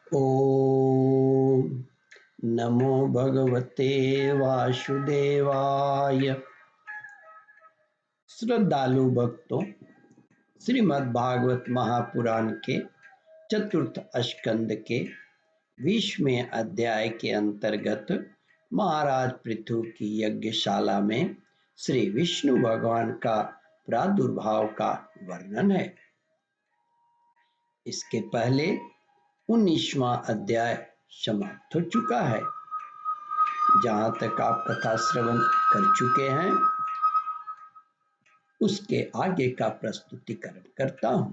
ओम नमो भगवते वासुदेवाय। श्रद्धालु भक्तों, श्रीमद् भागवत महापुराण के चतुर्थ स्कंद के 20वें अध्याय के अंतर्गत महाराज पृथु की यज्ञशाला में श्री विष्णु भगवान का प्रादुर्भाव का वर्णन है। इसके पहले 19वां अध्याय समाप्त हो चुका है। जहां तक आप कथा श्रवण कर चुके हैं उसके आगे का प्रस्तुतिकरण करता हूं।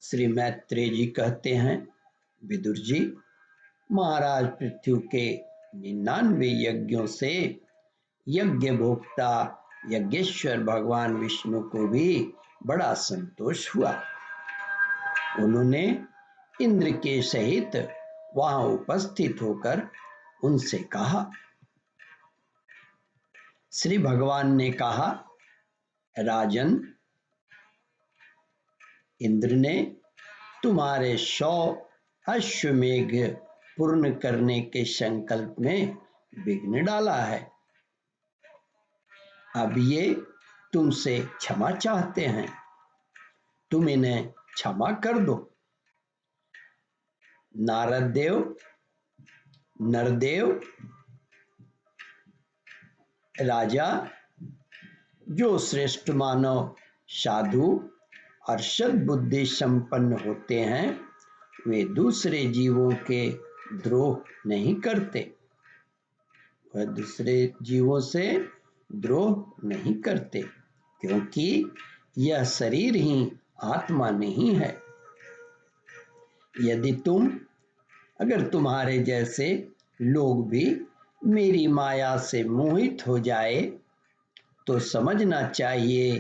श्री मैत्रेय जी कहते हैं, विदुर जी, महाराज पृथु के 99 यज्ञों से यज्ञ भोक्ता यज्ञेश्वर भगवान विष्णु को भी बड़ा संतोष हुआ। उन्होंने इंद्र के सहित वहां उपस्थित होकर उनसे कहा। श्री भगवान ने कहा, राजन, इंद्र ने तुम्हारे 100 अश्वमेघ पूर्ण करने के संकल्प में विघ्न डाला है। अब ये तुमसे क्षमा चाहते हैं, तुम इन्हें क्षमा कर दो। नारद देव, नरदेव, राजा, जो श्रेष्ठ मानव साधु और सद्बुद्धि संपन्न होते हैं, वे दूसरे जीवों के द्रोह नहीं करते। वह दूसरे जीवों से द्रोह नहीं करते, क्योंकि यह शरीर ही आत्मा नहीं है। यदि अगर तुम्हारे जैसे लोग भी मेरी माया से मोहित हो जाए तो समझना चाहिए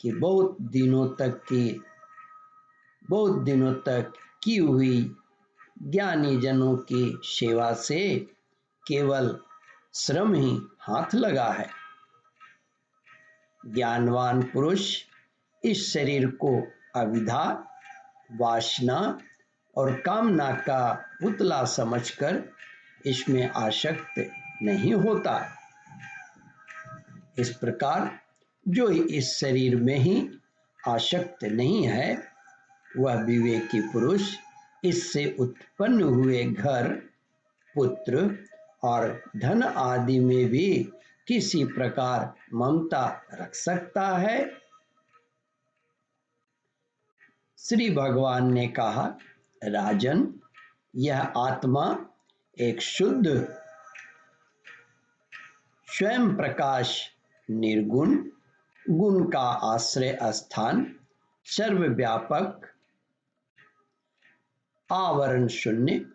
कि बहुत दिनों तक की हुई ज्ञानी जनों की सेवा से केवल श्रम ही हाथ लगा है। ज्ञानवान पुरुष इस शरीर को अविद्या, वासना और कामना का पुतला समझकर इसमें आसक्त नहीं होता। इस प्रकार जो इस शरीर में ही आसक्त नहीं है, वह विवेकी पुरुष इससे उत्पन्न हुए घर, पुत्र और धन आदि में भी किसी प्रकार ममता रख सकता है। श्री भगवान ने कहा, राजन, यह आत्मा एक शुद्ध स्वयं प्रकाश, निर्गुण, गुण का आश्रय स्थान, सर्वव्यापक, आवरण शून्य,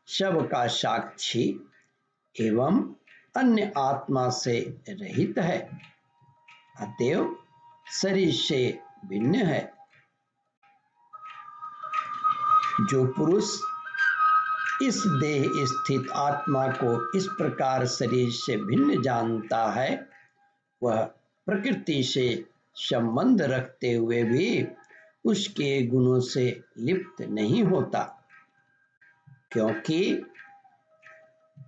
सबका साक्षी एवं अन्य आत्मा से रहित है, अतएव शरीर से भिन्न है। जो पुरुष इस देह स्थित आत्मा को इस प्रकार शरीर से भिन्न जानता है, वह प्रकृति से संबंध रखते हुए भी उसके गुणों से लिप्त नहीं होता, क्योंकि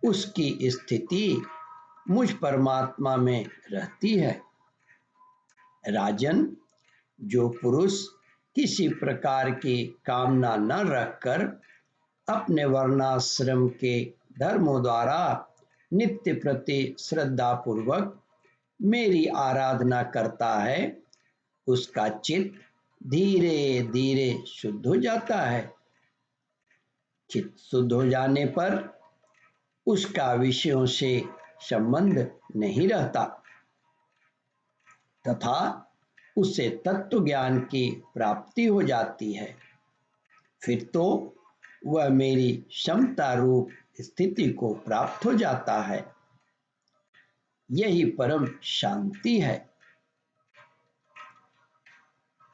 उसकी स्थिति मुझ परमात्मा में रहती है। राजन, जो पुरुष किसी प्रकार की कामना न रखकर अपने वर्णाश्रम के धर्मों द्वारा नित्य प्रति श्रद्धा पूर्वक मेरी आराधना करता है, उसका चित्त धीरे धीरे शुद्ध हो जाता है। चित्त शुद्ध हो जाने पर उसका विषयों से संबंध नहीं रहता तथा उसे तत्व ज्ञान की प्राप्ति हो जाती है। फिर तो वह मेरी समता रूप स्थिति को प्राप्त हो जाता है। यही परम शांति है।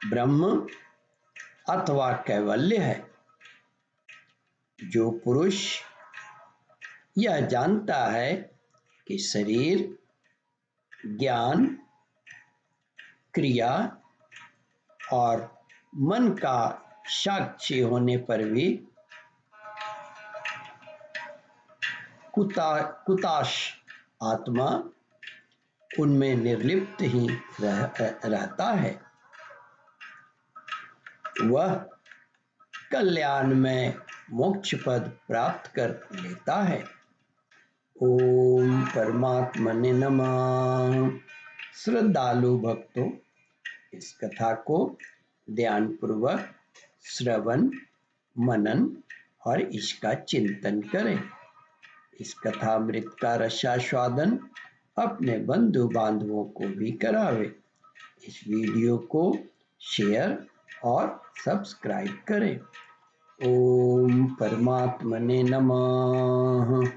ब्रह्म अथवा कैवल्य है। जो पुरुष यह जानता है कि शरीर, ज्ञान, क्रिया और मन का साक्षी होने पर भी कुताश आत्मा उनमें निर्लिप्त ही रहता है। वह कल्याण में मोक्ष पद प्राप्त कर लेता है। ओम परमात्मने नमः। श्रद्धालु भक्तों, इस कथा को ध्यान पूर्वक श्रवण, मनन और इसका चिंतन करें। इस कथामृत का रसास्वादन अपने बंधु बांधवों को भी करावे। इस वीडियो को शेयर और सब्सक्राइब करें। ओम परमात्मने नमः।